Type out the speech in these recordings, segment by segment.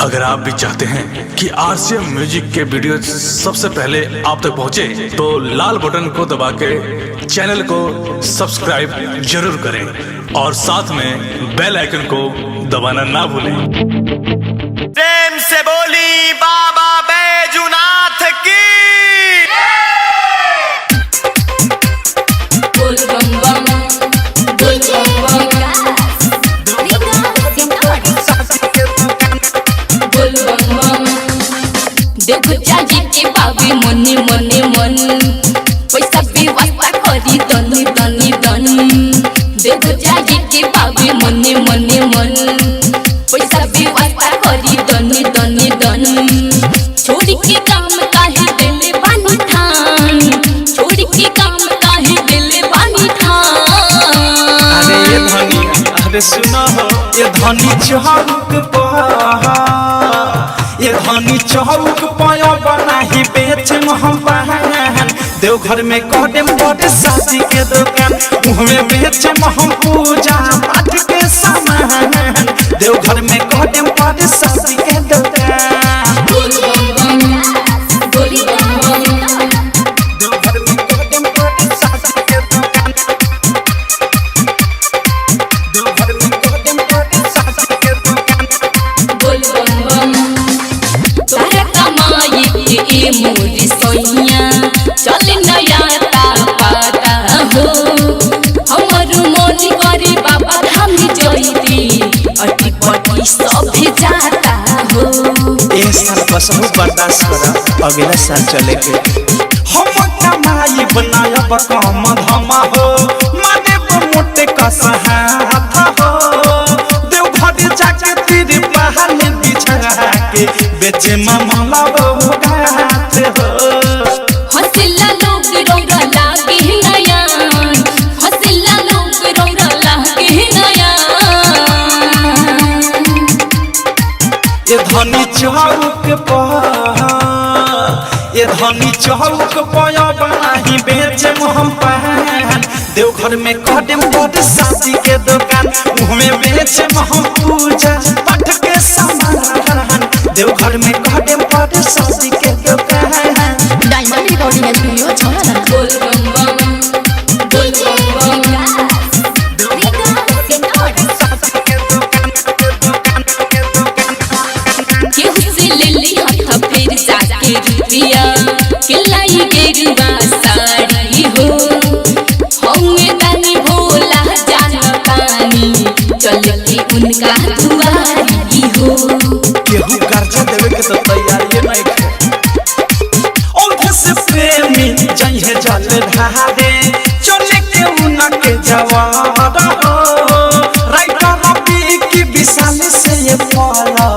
अगर आप भी चाहते हैं कि आरसीएम म्यूजिक के वीडियो सबसे पहले आप तक पहुंचे, तो लाल बटन को दबा के चैनल को सब्सक्राइब जरूर करें और साथ में बेल आइकन को दबाना ना भूलें। प्रेम से बोली बाबा बैजूनाथ की। देखो जाजी के बाबी मने मने मन पैसा व्यवस्था करी तनी तनी तनी। देखो जाजी के बाबी मने मने मन पैसा व्यवस्था करी तनी तनी तनी। छोड़ के काम काहे देले बानी ठान, छोड़ के काम काहे देले बानी ठान। अरे ये धनी, अरे सुना हो ये धनी चौक ये धनी चौक पाया बना ही बेचे हम बहन। देवघर में कदम बड़े शादी के दुकान, मुँह में बेचे हम पूजा पाठ के सामान। देवघर में कदम बड़े शादी के दुकान, देवघर में कदम बड़े शादी के दुकान, देवघर में कदम बड़े शादी के दुकान। तारा कमाई के मोरी सोइया चल नया पाता हो। हमर मन करे बाबा धाम जइती, अटी पटी सब जाता हो। इस साल बस बर्दाश्त करा, अगला साल चले के हम कमाई बनाया कम धमा हो। माने मोटे का सहाथ हो, देवघर जाके तेरे पहाड़ में बिछा के बेचे मामला बहुत हो। हंसला लोग रौरा लागे नया, हंसला लोग रौरा लागे नया। ये धनी चौक ये धनी चौक पाया बना ही बेचे हम पहन। देवघर में कदम बड़े शादी के दुकान, मुँह में बेचे हम पूजा पाठ के सामान। देवघर में कदम बड़े शादी के दुकान। डायमंड रिकॉर्डिंग स्टूडियो छोड़ा बोल बम बम, बोल बम बम। केहू से ले ली हाथ फेर जाके रुपिया, केलाई गेरुआ साड़ी हो। हमें दानी भोला जान पानी, चल के उनका दुआरी हो। केहू कर्जा देवे के तो तैयारी नहीं है। औंधे से प्रेमी जइहे जल ढारे, चले के उनके जवान हो। राइटर रवि की विशाल से ये पाला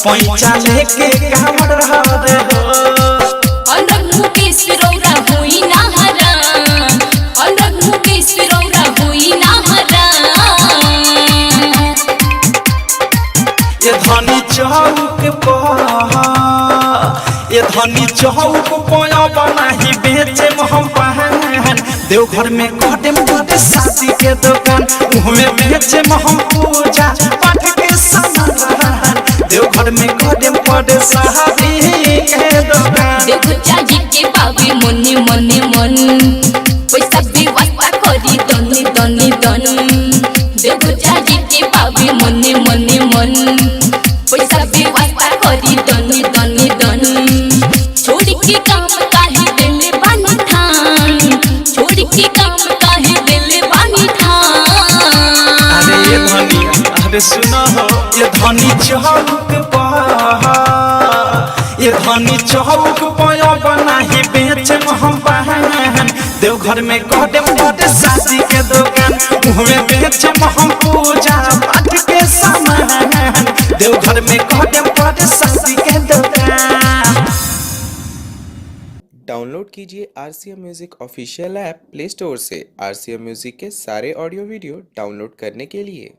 पैसा लेके कामड़ रहे हो। अलग मुकेश रौरा हुई ना हराम, अलग मुकेश रौरा हुई ना हराम। ये धनी चौक ये धनी चौक पाया बना ही बेचे हम पहन। देवघर में कदम बड़े शादी के दुकान, मुँह में बेचे हम पूजा पाठ के सामान। देवघर में कदम बड़े शादी के दुकान। देखो जाजी के बाबी मने मने मन पैसा व्यवस्था करी तनी तनी तनी। देखो जाजी के बाबी मने मने मन पैसा व्यवस्था करी तनी तनी तनी। छोड़ के काम काहे देले बानी ठान, छोड़ के काम काहे देले बानी ठान। अरे ये धनी, अरे सुना हो ये धनी चौक ये धनी चौक पाया बना ही बेचे हम बहन। देवघर में कदम बड़े शादी के दुकान, मुँह में बेचे हम पूजा पाठ के सामान। देवघर में कदम बड़े शादी के दुकान। डाउनलोड कीजिए RCM music official app play store से। आरसीएम म्यूजिक के सारे ऑडियो वीडियो डाउनलोड करने के लिए